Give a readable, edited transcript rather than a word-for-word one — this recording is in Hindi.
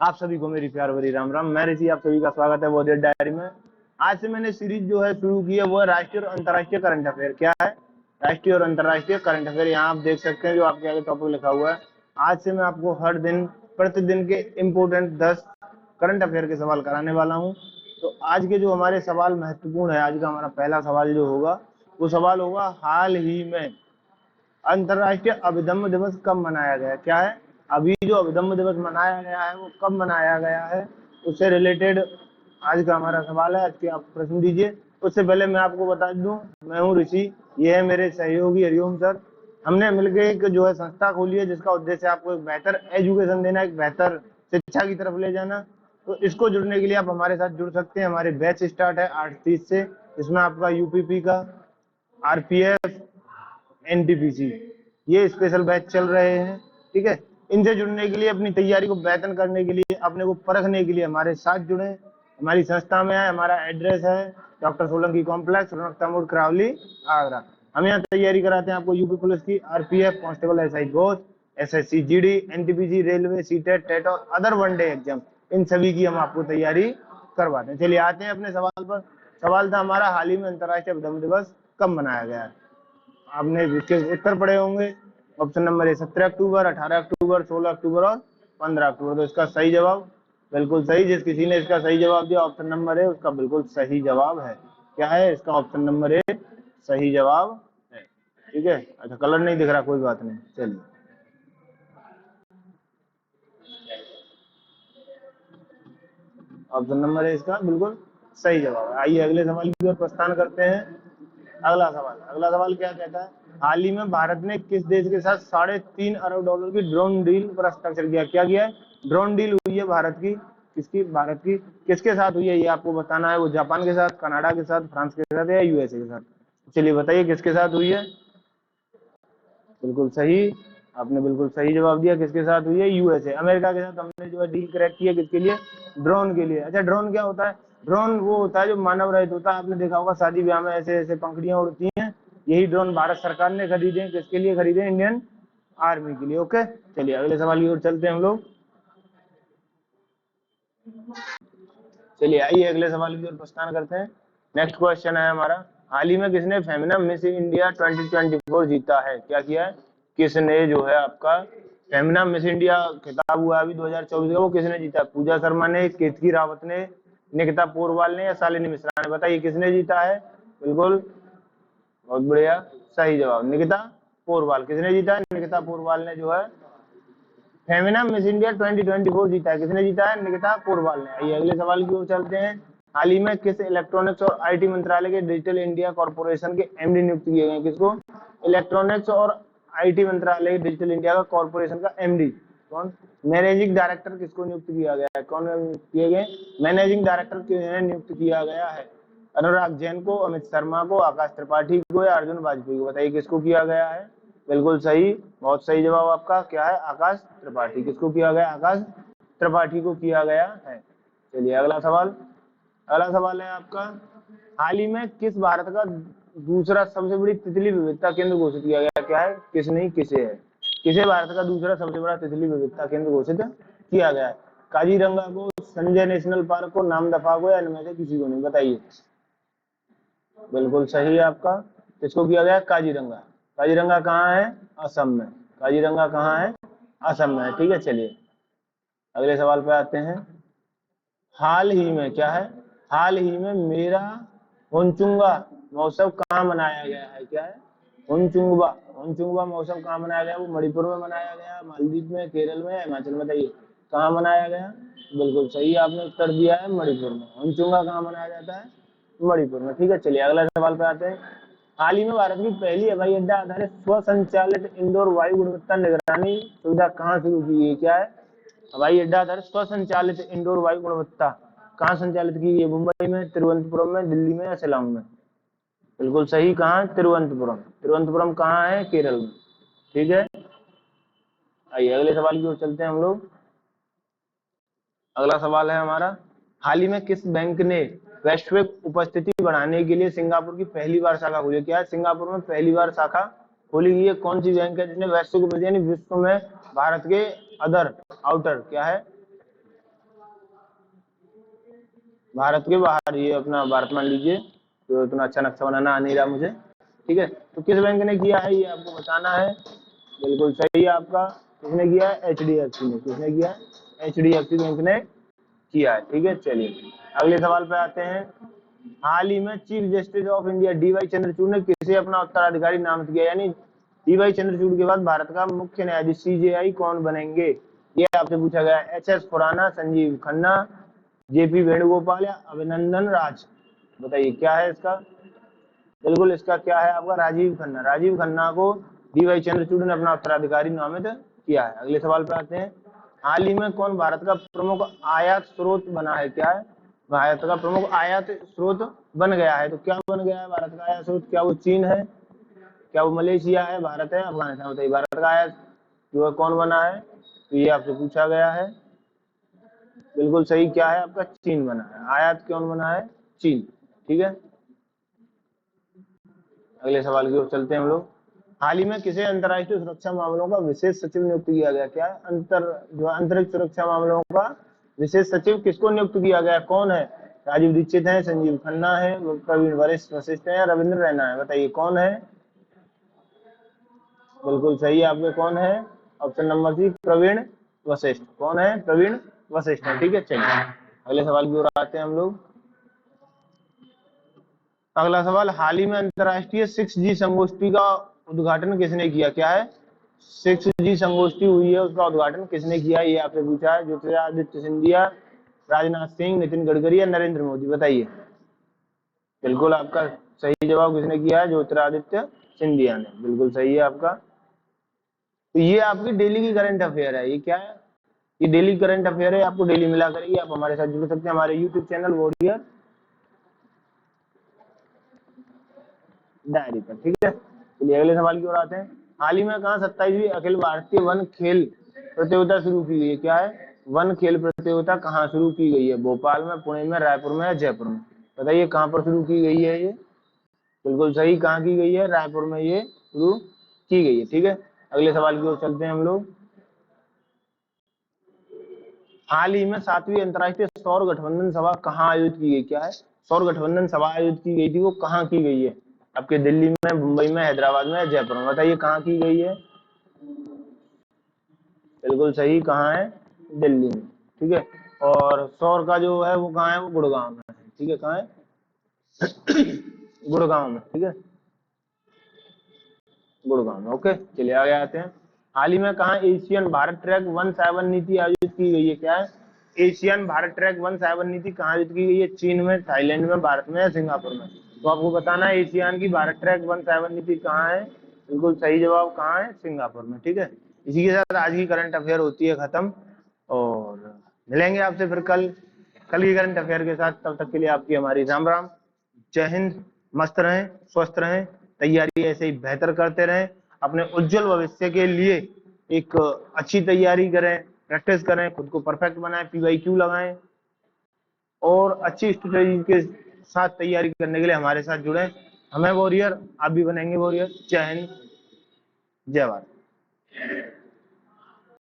आप सभी को मेरी प्यार भरी राम राम। मैं ऋषि, आप सभी का स्वागत है बॉडी डायरी में। आज से मैंने सीरीज जो है शुरू की है वो है राष्ट्रीय और अंतर्राष्ट्रीय करंट अफेयर। क्या है? राष्ट्रीय और अंतर्राष्ट्रीय करंट अफेयर। यहाँ आप देख सकते हैं जो आपके आगे टॉपिक लिखा हुआ है। आज से मैं आपको हर दिन प्रतिदिन के इम्पोर्टेंट 10 करंट अफेयर के सवाल कराने वाला हूँ। तो आज के जो हमारे सवाल महत्वपूर्ण है, आज का हमारा पहला सवाल जो होगा वो सवाल होगा, हाल ही में अंतर्राष्ट्रीय अभिधम्म दिवस कब मनाया गया? क्या है? अभी जो अभिधम्म दिवस मनाया गया है वो कब मनाया गया है, उससे रिलेटेड आज का हमारा सवाल है। आज के आप प्रश्न दीजिए। उससे पहले मैं आपको बता दूं, मैं हूं ऋषि, ये है मेरे सहयोगी हरिओम सर। हमने मिलकर एक जो है संस्था खोली है जिसका उद्देश्य आपको एक बेहतर एजुकेशन देना, एक बेहतर शिक्षा की तरफ ले जाना। तो इसको जुड़ने के लिए आप हमारे साथ जुड़ सकते हैं। हमारे बैच स्टार्ट है 8:30 से। इसमें आपका यूपीपी का, आरपीएफ, एनटीपीसी, ये स्पेशल बैच चल रहे हैं। ठीक है, इनसे जुड़ने के लिए, अपनी तैयारी को बेहतर करने के लिए, अपने को परखने के लिए हमारे साथ जुड़े। हमारी संस्था में है, हमारा एड्रेस है डॉक्टर सोलंकी कॉम्प्लेक्स, रौनकता मोड़, करावली, आगरा। हम यहाँ तैयारी कराते हैं आपको यूपी पुलिस की, आरपीएफ, कांस्टेबल, एसआई घोष, SSC GD, NTPC, railway, CTET, TET और अदर वनडे एग्जाम, इन सभी की हम आपको तैयारी करवाते हैं। चलिए आते हैं अपने सवाल पर। सवाल था हमारा, हाल ही में अंतर्राष्ट्रीय अभिधम्म दिवस कब मनाया गया है? आपने इसके उत्तर पढ़े होंगे। ऑप्शन नंबर है 17 अक्टूबर, 18 अक्टूबर, 16 अक्टूबर और 15 अक्टूबर। तो इसका सही जवाब बिल्कुल सही। जिस किसी ने इसका सही जवाब दिया, ऑप्शन नंबर है उसका बिल्कुल सही जवाब है। क्या है इसका? ऑप्शन नंबर है सही जवाब है। ठीक है, अच्छा कलर नहीं दिख रहा, कोई बात नहीं। चलिए, ऑप्शन नंबर है इसका बिल्कुल सही जवाब है। आइए अगले सवाल की ओर प्रस्थान करते हैं। अगला सवाल क्या कहता है? हाल ही में भारत ने किस देश के साथ $3.5 अरब की ड्रोन डील पर हस्ताक्षर किया? क्या किया है? ड्रोन डील हुई है भारत की। किसकी? भारत की। किसके साथ हुई है ये आपको बताना है। वो जापान के साथ, कनाडा के साथ, फ्रांस के साथ या यूएसए के साथ? चलिए बताइए किसके साथ हुई है। बिल्कुल सही, आपने बिल्कुल सही जवाब दिया। किसके साथ हुई है? यूएसए, अमेरिका के साथ हमने जो है डील क्रैक की है। किसके लिए? ड्रोन के लिए। अच्छा, ड्रोन क्या होता है? ड्रोन वो होता है जो मानव रहित होता है। आपने देखा होगा शादी ब्याह में ऐसे ऐसे पंखड़ियां उड़ती हैं, यही ड्रोन भारत सरकार ने खरीदे हैं। किसके लिए खरीदे? इंडियन आर्मी के लिए। ओके, चलिए अगले सवाल की ओर चलते हैं हम लोग। चलिए आइए अगले सवाल की ओर प्रस्थान करते हैं। नेक्स्ट क्वेश्चन है हमारा, हाल ही में किसने फेमिना मिस इंडिया 2024 जीता है? क्या किया है? किसने जो है आपका फेमिना मिस इंडिया खिताब हुआ अभी 2024 का, वो किसने जीता? पूजा शर्मा ने, केतकी रावत ने, निकिता पोरवाल ने या शालिनी मिश्रा ने? बताइए किसने जीता है। बिल्कुल, बहुत बढ़िया, सही जवाब, निकिता पोरवाल। किसने जीता है? निकिता पोरवाल ने जो है फेमिना मिस इंडिया 2024 जीता है। किसने जीता है? निकिता पोरवाल ने। आइए अगले सवाल की ओर चलते हैं। हाल ही में किस इलेक्ट्रॉनिक्स और आईटी मंत्रालय के डिजिटल इंडिया कॉर्पोरेशन के एमडी नियुक्त किए गए? किसको? इलेक्ट्रॉनिक्स और आईटी मंत्रालय, डिजिटल इंडिया का कॉर्पोरेशन का एमडी कौन? मैनेजिंग डायरेक्टर किसको नियुक्त किया गया है? कौन किए गए? मैनेजिंग डायरेक्टर किन्हें नियुक्त किया गया है? अनुराग जैन को, अमित शर्मा को, आकाश त्रिपाठी को या अर्जुन वाजपेयी को? बताइए किसको किया गया है। बिल्कुल सही, बहुत सही जवाब आपका। क्या है? आकाश त्रिपाठी। किसको किया गया? आकाश त्रिपाठी को किया गया है। चलिए अगला सवाल है आपका, हाल ही में किस भारत का दूसरा सबसे बड़ी तितली विविधता केंद्र घोषित किया गया? क्या है? किस नहीं, किसे है? किसे भारत का दूसरा सबसे बड़ा तितली विविधता केंद्र घोषित किया गया है? काजीरंगा को, संजय नेशनल पार्क को, नामदफा को या इनमें से किसी को नहीं? बताइए। बिल्कुल सही है आपका। किसको किया गया? काजीरंगा। काजीरंगा कहाँ है? असम में। काजीरंगा कहाँ है? असम में। ठीक है, चलिए अगले सवाल पे आते हैं। हाल ही में क्या है? हाल ही में मेरा होनचुंगा महोत्सव कहाँ मनाया गया है? क्या है? होनचुंगा महोत्सव कहाँ मनाया गया? वो मणिपुर में मनाया गया, मालदीव में, केरल में, हिमाचल में? बताइए कहाँ मनाया गया। बिल्कुल सही आपने उत्तर दिया है, मणिपुर में। होनचुंगा कहाँ मनाया जाता है? मणिपुर में। ठीक है, चलिए अगला सवाल पे आते हैं। हाल ही में भारत की पहली हवाई अड्डा आधारित स्वसंचालित इंडोर वायु गुणवत्ता निगरानी सुविधा कहाँ शुरू की है? क्या है? हवाई अड्डा आधारित स्वसंचालित इंडोर वायु गुणवत्ता कहाँ संचालित की गई है? मुंबई में, तिरुवनंतपुरम में, दिल्ली में या शिलांग में? बिल्कुल सही, कहाँ? तिरुवनंतपुरम। तिरुवनंतपुरम कहाँ है? केरल में। ठीक है, आइए अगले सवाल की ओर चलते हैं हम लोग। अगला सवाल है हमारा, हाल ही में किस बैंक ने वैश्विक उपस्थिति बढ़ाने के लिए सिंगापुर की पहली बार शाखा खोली? क्या है? सिंगापुर में पहली बार शाखा खोली गई है। कौन सी बैंक है जिसने वैश्विक उपस्थिति यानी विश्व में भारत के अदर आउटर क्या है भारत के बाहर, ये अपना भारत मान लीजिए, तो इतना अच्छा नक्शा बनाना आ नहीं रहा मुझे, ठीक है। तो किस बैंक ने किया है ये आपको बताना है। बिल्कुल सही है आपका, किसने किया है? HDFC ने। किसने किया है? HDFC बैंक ने किया है, ठीक है। चलिए अगले सवाल पे आते हैं। हाल ही में chief justice of India DY Chandrachud ने किसे अपना उत्तराधिकारी नामित किया, यानी DY चंद्रचूड़ के बाद भारत का मुख्य न्यायाधीश CJI कौन बनेंगे, ये आपसे पूछा गया है। HS खुराना, संजीव खन्ना, JP वेणुगोपाल या अभिनंदन राज, बताइए क्या है इसका? बिल्कुल इसका क्या है आपका? राजीव खन्ना। राजीव खन्ना को DY चंद्रचूड़ ने अपना उत्तराधिकारी नामित किया है। अगले सवाल पे आते हैं। हाल ही में कौन भारत का प्रमुख आयात स्रोत बना है, क्या है? भारत का प्रमुख आयात स्रोत बन गया है, तो क्या बन गया है भारत का आयात स्रोत? क्या वो चीन है, क्या वो मलेशिया है, भारत है, अफगानिस्तान? बताइए भारत का आयात जो है कौन बना है, तो ये आपसे पूछा गया है। बिल्कुल सही, क्या है आपका? चीन बना है। आयात कौन बना है? चीन, ठीक है। अगले सवाल की ओर चलते हैं हम लोग। हाल ही में किसे अंतर्राष्ट्रीय सुरक्षा मामलों का विशेष सचिव नियुक्त किया गया, क्या है? जो अंतरिक्ष सुरक्षा मामलों का विशेष सचिव किसको नियुक्त किया गया, कौन है? राजीव दीक्षित है, संजीव खन्ना है, प्रवीण वशिष्ठ है या रविंद्र रैना है? बताइए कौन है? बिल्कुल सही है आपके, कौन है? Option number C, Praveen Vashisht. कौन है? प्रवीण वशिष्ठ है, ठीक है। चलिए अगले सवाल की ओर आते हैं हम लोग। अगला सवाल, हाल ही में अंतर्राष्ट्रीय 6G संगोष्ठी का उद्घाटन किसने किया, क्या है? 6G संगोष्ठी हुई है, उसका उद्घाटन किसने किया, ये आपसे पूछा है। ज्योतिरादित्य सिंधिया, राजनाथ सिंह, नितिन गडकरी या नरेंद्र मोदी? बताइए। बिल्कुल आपका सही जवाब, किसने किया है? ज्योतिरादित्य सिंधिया ने। बिल्कुल सही है आपका। तो ये आपकी डेली की करंट अफेयर है। ये क्या है? ये डेली करंट अफेयर है, आपको डेली मिला करेगी। आप हमारे साथ जुड़ सकते हैं हमारे यूट्यूब चैनल वॉरियर डायरी पर, ठीक है। चलिए अगले सवाल की ओर आते हैं। हाल ही में कहाँ 27वीं अखिल भारतीय वन खेल प्रतियोगिता शुरू की गई है, क्या है? वन खेल प्रतियोगिता कहाँ शुरू की गई है? भोपाल में, पुणे में, रायपुर में या जयपुर में? बताइए कहाँ पर शुरू की गई है ये? बिल्कुल सही, कहाँ की गई है? रायपुर में ये शुरू की गई है, ठीक है। अगले सवाल की ओर चलते हैं हम लोग। हाल ही में 7वीं अंतर्राष्ट्रीय सौर गठबंधन सभा कहाँ आयोजित की गई, क्या है? सौर गठबंधन सभा आयोजित की गई थी, वो कहाँ की गई है? आपके दिल्ली में, मुंबई में, हैदराबाद में, जयपुर में? बताइए कहाँ की गई है? बिल्कुल सही, कहाँ है? दिल्ली में, ठीक है। और सौर का जो है वो कहाँ है? वो गुड़गांव में है, ठीक है। कहाँ है? गुड़गांव में, ठीक है। गुड़गांव में, ओके। चलिए आगे आते हैं। हाल ही में कहाँ एशियन भारत ट्रैक 17 नीति आयोजित की गई है, क्या है? एशियन भारत ट्रैक 17 नीति कहाँ आयोजित की गई है? चीन में, थाईलैंड में, भारत में या सिंगापुर में? तो आपको बताना है एशियन की भारत ट्रैक 17 नीति कहाँ है। बिल्कुल सही जवाब, कहाँ है? सिंगापुर में, ठीक है। इसी के साथ आज की करंट अफेयर होती है खत्म, और मिलेंगे आपसे फिर कल की करंट अफेयर के साथ। तब तक के लिए आपकी हमारी राम राम, जय हिंद। मस्त रहें, स्वस्थ रहें, तैयारी ऐसे ही बेहतर करते रहें। अपने उज्जवल भविष्य के लिए एक अच्छी तैयारी करें, प्रैक्टिस करें, खुद को परफेक्ट बनाएं, PYQ लगाएं, और अच्छी स्ट्रेटेजी के साथ तैयारी करने के लिए हमारे साथ जुड़ें। हमें वॉरियर, आप भी बनेंगे वॉरियर। जय हिंद, जय भारत।